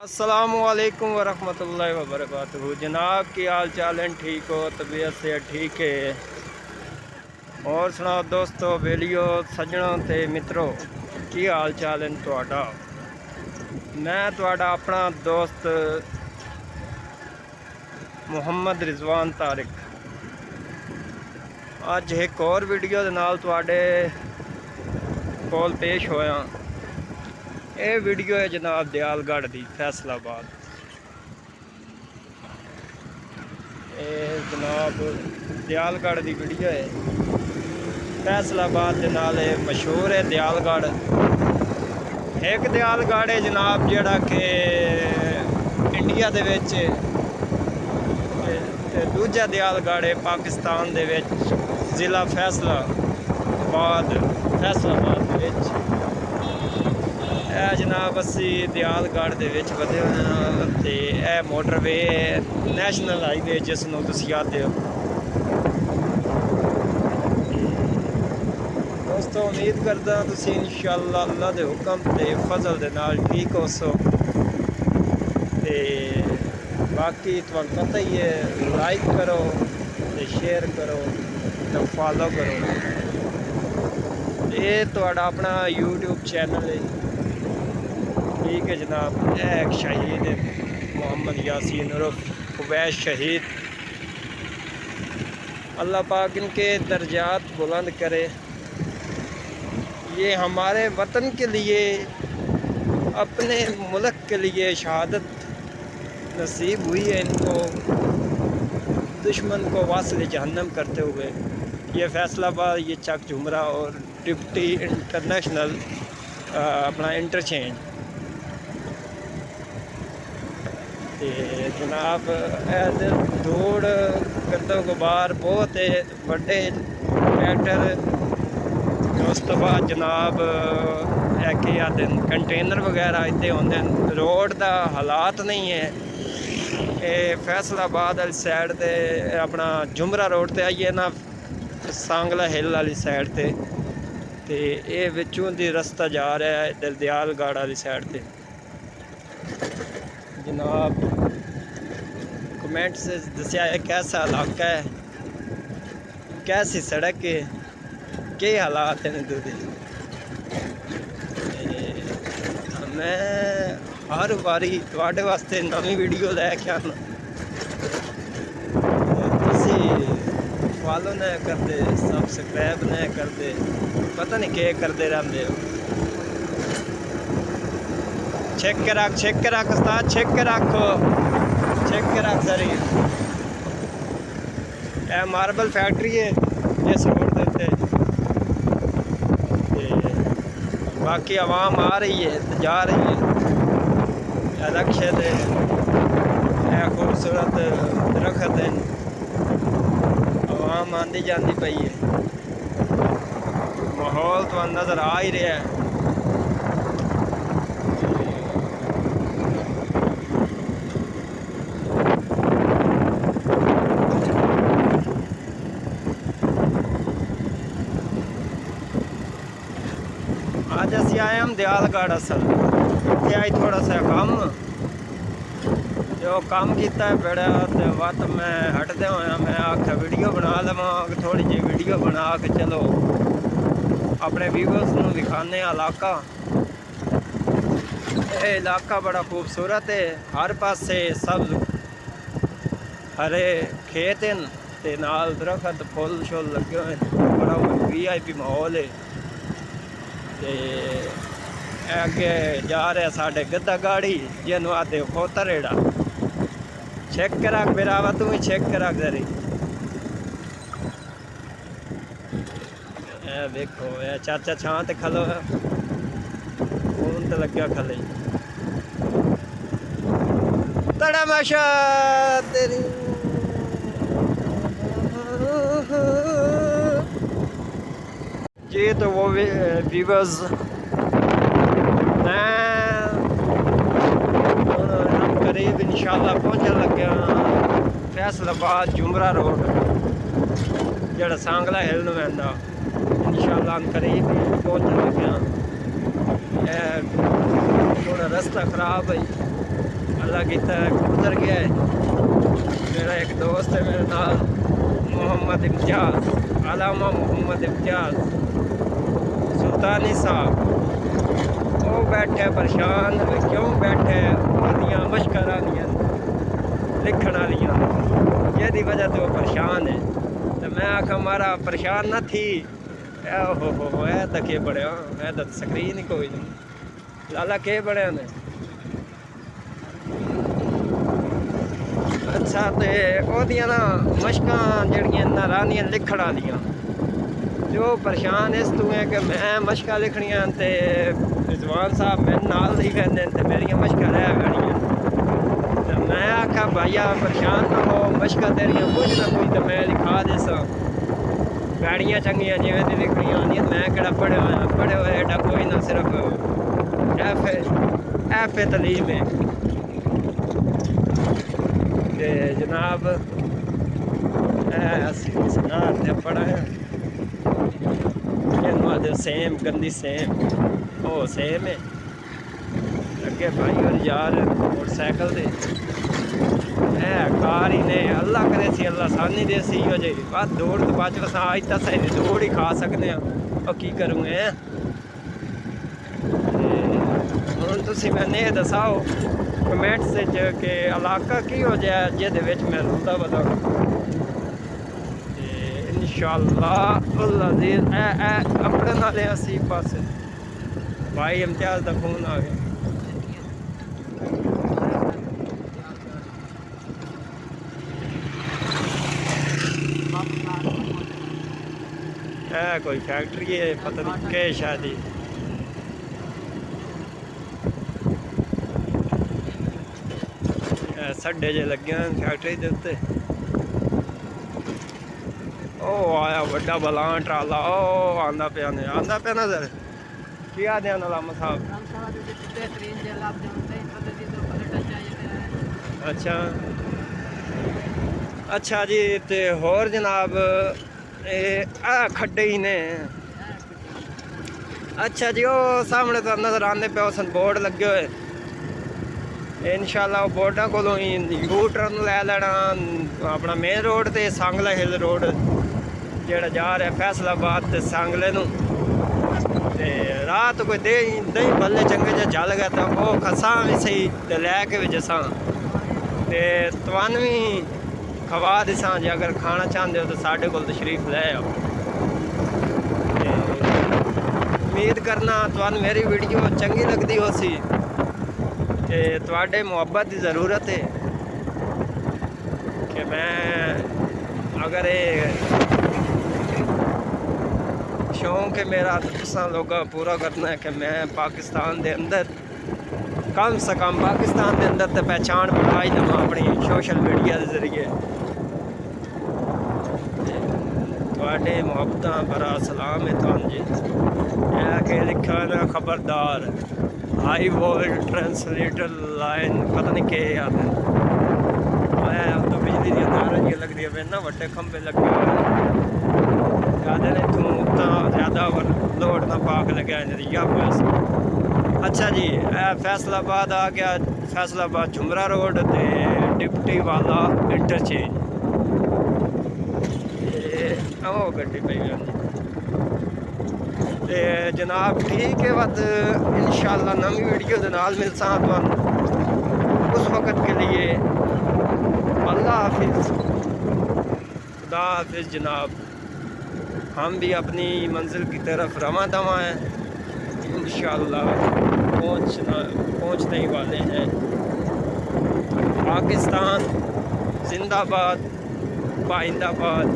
अस्सलामुअलैकुम वरहमतुल्लाहि वबरकातुहू। जनाब की हाल चाल है? ठीक हो? तबीयत से ठीक है? और सुनाओ दोस्तों, बेलियो, सज्जनों ते मित्रों, की हाल चाल है तुहाडा? मैं तुहाडा अपना दोस्त मुहम्मद रिजवान तारिक अज एक और वीडियो दे नाल तुहाडे कोल पेश होया। ये वीडियो है जनाब दयालगढ़ दी, फैसलाबाद। ये जनाब दयालगढ़ दी वीडियो है। फैसलाबाद के नाल मशहूर है दयालगढ़। एक दयालगढ़ है जनाब जिहड़ा कि इंडिया दे विच, ते दूजा दयालगढ़ है पाकिस्तान दे विच, जिला फैसलाबाद दे विच। जनाब असी दयालगढ़ दे विच वधे होए हां ते यह मोटरवे है, नैशनल हाईवे जिसनों तुसीं आखदे हो। दोस्तों उम्मीद करदा तुसीं इंशाअल्लाह अल्लाह दे हुक्म ते फजल दे नाल ठीक होसो। ते बाकी तुहानूं पता ही है, लाइक करो ते शेयर करो ते फॉलो करो। ये तुहाडा अपना यूट्यूब चैनल है, ठीक है जनाब। एक शहीद है मोहम्मद यासीन उर्फ उवैस शहीद। अल्लाह पाक इनके दर्जात बुलंद करे। ये हमारे वतन के लिए, अपने मुल्क के लिए शहादत नसीब हुई है इनको, दुश्मन को वासिल जहन्नम करते हुए। ये फैसलाबाद, ये चक झुमरा और डिप्टी इंटरनेशनल अपना इंटरचेंज। ते जनाब दौड़ करदों को बाहर बहुत बड़े ट्रैक्टर। उस तो बाद जनाब के आते कंटेनर वगैरह इतने होंगे। रोड का हालात नहीं है। ये फैसलाबाद वाली साइड ते अपना झुमरा रोड ते आइए ना, सांगला हिल वाली साइड ते ये विचों दी रस्ता जा रहा है इधर दयालगढ़ वाली साइड ते। जनाब कमेंट से दसिया है कैसा इलाका है, कैसी सड़क है, के हालात हैं इधर दे। मैं हर बारी तुहाडे वास्ते नवी वीडियो लैके आना, तुसीं फॉलो नहीं करते, सब्सक्राइब नहीं करते, पता नहीं क्या करते रहते हो। चेक के रख उस्ताद, चेक के रखो, चेक के रख सारी। यह मार्बल फैक्ट्री है इस रोड के उत्ते। बाकी आवाम आ रही है तो जा रही है। रक्शे दे खूबसूरत दरख्त हैं, आवाम आती जाती पई है। माहौल तो नज़र आ ही रहा है। आज असी आए हम दयालगढ़। असल इतने आई थोड़ा सा कम, जो काम किया है बड़ा तो वत मैं हटदे होया मैं आख्या वीडियो बना लवां, थोड़ी जी वीडियो बना के चलो अपने व्यूअर्स को दिखाने। इलाका बड़ा खूबसूरत है, हर पासे सब्ज हरे खेत हैं ते नाल दरख्त फुल शुल लगे हुए। बड़ा VIP माहौल है। ते अगे जा रहा साढ़े गद्दा गाड़ी जिन्हों आते खोतर एड़ा। चेक करा बिरावा, तू भी चेक करा जरी। देखो ये चाचा छां ते खलो है, फोन ते लग्या खले तड़ा माशा तेरी। ये तो वो व्यूअर्स हम करीब इंशाल्लाह पहुँचने लगे फैसलाबाद झुमरा रोड, जड़ा सांगला हिल में आंदा। इंशाल्लाह हम करीब पहुँचने लगे। थोड़ा रास्ता खराब है। अल्लाह कीता गुजर गया है। मेरा एक दोस्त है मेरे नाल, मोहम्मद इम्तियाज़, अलामा मोहम्मद इम्तियाज़ सुल्तानी साहब। वो बैठे परेशान, क्यों बैठे? वधियां मशकां आनियां लिखण वालियां, यही वजह तो वो परेशान है। तो मैं आखा मारा परेशान ना थी। हो ऐ तो के बढ़िया, मैं तो स्क्रीन ही कोई नहीं। लाला के बढ़िया ने? अच्छा, तो ओदियां ना मशकां जड़ियां नारानियां लिखण वालियां, जो परेशान इस तू है कि मैं मशकां लिखनियां ते रिजवान साहब मेरे नाल ही कहते हैं, मेरियां मशकां रह गईयां। तो मैं आखा भाईया परेशान ना हो, मशकां तेरियां कुछ ना कुछ तो मैं लिखा देसा, गाड़ियाँ चंगियां जिवें दी लिखनियां आंदियां। मैं केड़ा पढ़े होया एडा कोई ना, सिर्फ एफ ए तलीम है। ते जनाब ते पढ़ा सेम गंदी सेम, ओ सेम है। अगे भाई और यार मोटरसाइकिल दे कार ही ने, अल्लाह करे सी, अल्लाह सानी दे सी हो जे बस दौड़ तो बच बस आज तक सही दौड़ ही खा सकते हैं। और की करूँगे हूँ तुम मैंने ये दसाओ कमेंट्स कि इलाका की हो जाए जिहदे विच मैं रौंदा बदा। इंशाअल्लाह अज़ीज़ अपने नाले असी पासे भाई इम्तियाज़ का फोन आ गया। कोई फैक्ट्री है, पता नहीं के शायद ही। सड्डे जे लगे फैक्ट्री के उत्ते। ओ आया बड़ा बलान ट्राला, ओ आंदा पे नजर की आदे अलामा साहब। अच्छा अच्छा जी, ते होर जनाब खड्डे ही ने। अच्छा जी, वो सामने तो नजर आते पे उस बोर्ड लगे हुए, इंशाल्लाह वो बोर्डा को यू टर्न लै लेना अपना मेन रोड ते सांगला हिल रोड जेड़ा जा रहा फैसलाबाद ते सांगले नूं। ते रात कोई दही बल्ले चंगे जे जल गया तो वो खसा भी सही ते लैके भी जसां ते तुहान भी खवा दिसां जे अगर खाना चाहते हो तो साढ़े को तशरीफ ले आओ। उम्मीद करना तुहानू मेरी वीडियो चंगी लगती हो सी ते तुहाडे मुहब्बत की ज़रूरत है कि मैं अगर ये शौक है मेरा तो तुसां लोगों पूरा करना है कि मैं पाकिस्तान के अंदर कम से कम पाकिस्तान के अंदर तो पहचान बनाई देवां अपनी सोशल मीडिया के जरिए। थोड़े मुहब्बत बड़ा सलाम है तुम जी। के लिखा ना खबरदार हाई वोल्ट ट्रांसलेटर लाइन पता नहीं के याद है। तो बिजली दी तारां जी लगदी है ना, वड्डे खंबे लगे हुए ज़्यादा ने तू ज़्यादा लोड ना पाक लगे नजरिया बस। अच्छा जी, फैसलाबाद आ गया, फैसलाबाद झुमरा रोड ते डिप्टी वाला इंटरचेंज। गड्डी पई जनाब ठीक है, बस इंशाल्लाह नवी वीडियो के नाल मिलसा उस वक़्त के लिए अल्लाह हाफिज़, खुदा हाफिज़ जनाब। हम भी अपनी मंजिल की तरफ रवां दवा हैं, इंशाल्लाह पहुँचने ही वाले हैं। पाकिस्तान जिंदाबाद, पाइंदाबाद।